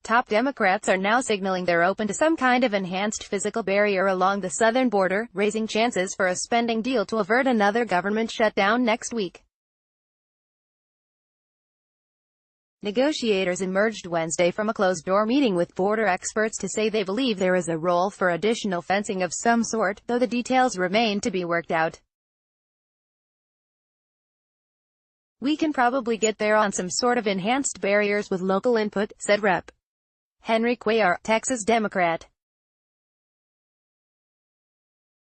Top Democrats are now signaling they're open to some kind of enhanced physical barrier along the southern border, raising chances for a spending deal to avert another government shutdown next week. Negotiators emerged Wednesday from a closed-door meeting with border experts to say they believe there is a role for additional fencing of some sort, though the details remain to be worked out. "We can probably get there on some sort of enhanced barriers with local input," said Rep. Henry Cuellar, Texas Democrat.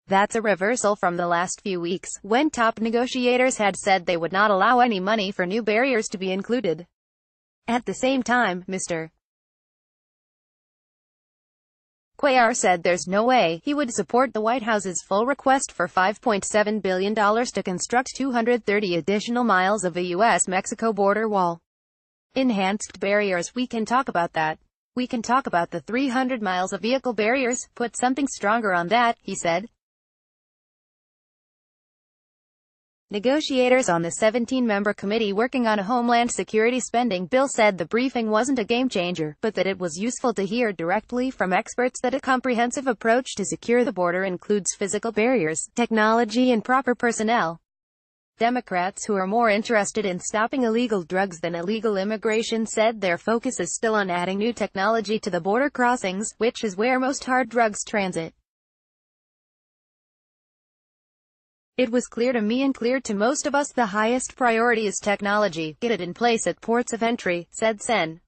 That's a reversal from the last few weeks, when top negotiators had said they would not allow any money for new barriers to be included. At the same time, Mr. Cuellar said there's no way he would support the White House's full request for $5.7 billion to construct 230 additional miles of a U.S.-Mexico border wall. Enhanced barriers, we can talk about that. We can talk about the 300 miles of vehicle barriers, put something stronger on that, he said. Negotiators on the 17-member committee working on a Homeland Security spending bill said the briefing wasn't a game-changer, but that it was useful to hear directly from experts that a comprehensive approach to secure the border includes physical barriers, technology and proper personnel. Democrats who are more interested in stopping illegal drugs than illegal immigration said their focus is still on adding new technology to the border crossings, which is where most hard drugs transit. "It was clear to me and clear to most of us the highest priority is technology, get it in place at ports of entry," said Sen.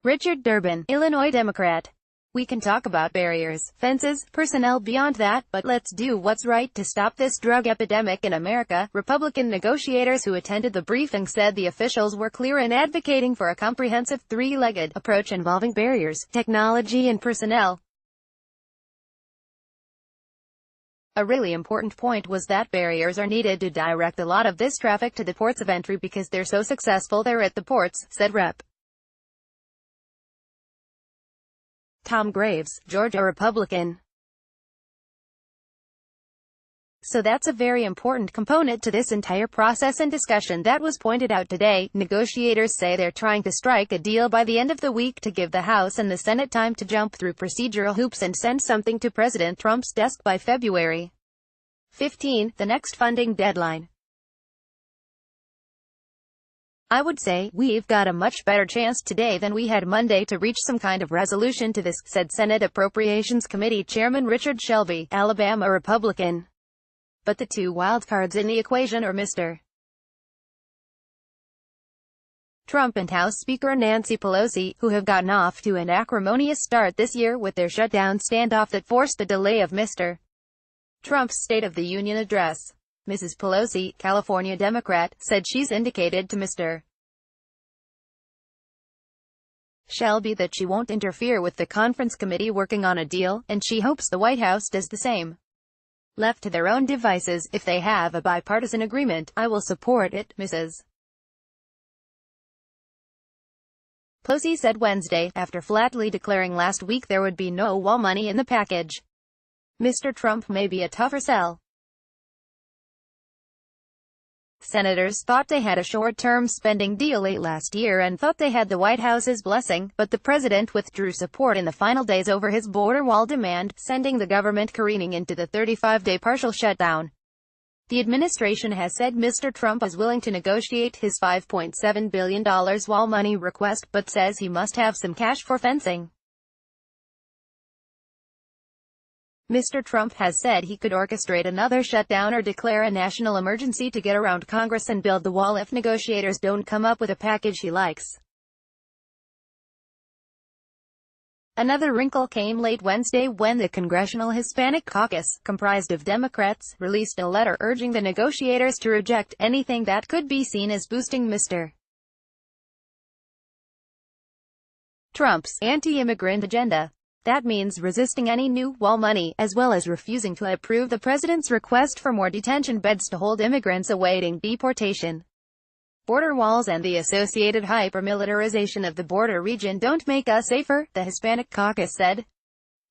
Richard Durbin, Illinois Democrat. "We can talk about barriers, fences, personnel beyond that, but let's do what's right to stop this drug epidemic in America." Republican negotiators who attended the briefing said the officials were clear in advocating for a comprehensive three-legged approach involving barriers, technology and personnel. "A really important point was that barriers are needed to direct a lot of this traffic to the ports of entry because they're so successful there at the ports," said Rep. Tom Graves, Georgia Republican. "So that's a very important component to this entire process and discussion that was pointed out today." Negotiators say they're trying to strike a deal by the end of the week to give the House and the Senate time to jump through procedural hoops and send something to President Trump's desk by February 15, the next funding deadline. "I would say, we've got a much better chance today than we had Monday to reach some kind of resolution to this," said Senate Appropriations Committee Chairman Richard Shelby, Alabama Republican. But the two wildcards in the equation are Mr. Trump and House Speaker Nancy Pelosi, who have gotten off to an acrimonious start this year with their shutdown standoff that forced the delay of Mr. Trump's State of the Union address. Mrs. Pelosi, California Democrat, said she's indicated to Mr. Shelby that she won't interfere with the conference committee working on a deal, and she hopes the White House does the same. "Left to their own devices, if they have a bipartisan agreement, I will support it," Mrs. Pelosi said Wednesday, after flatly declaring last week there would be no wall money in the package. Mr. Trump may be a tougher sell. Senators thought they had a short-term spending deal late last year and thought they had the White House's blessing, but the president withdrew support in the final days over his border wall demand, sending the government careening into the 35-day partial shutdown. The administration has said Mr. Trump is willing to negotiate his $5.7 billion wall money request, but says he must have some cash for fencing. Mr. Trump has said he could orchestrate another shutdown or declare a national emergency to get around Congress and build the wall if negotiators don't come up with a package he likes. Another wrinkle came late Wednesday when the Congressional Hispanic Caucus, comprised of Democrats, released a letter urging the negotiators to reject anything that could be seen as boosting Mr. Trump's anti-immigrant agenda. That means resisting any new wall money, as well as refusing to approve the president's request for more detention beds to hold immigrants awaiting deportation. Border walls and the associated hyper-militarization of the border region don't make us safer, the Hispanic Caucus said.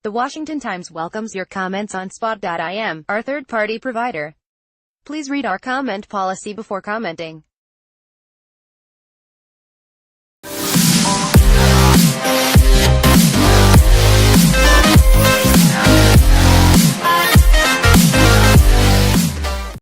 The Washington Times welcomes your comments on Spot.im, our third-party provider. Please read our comment policy before commenting.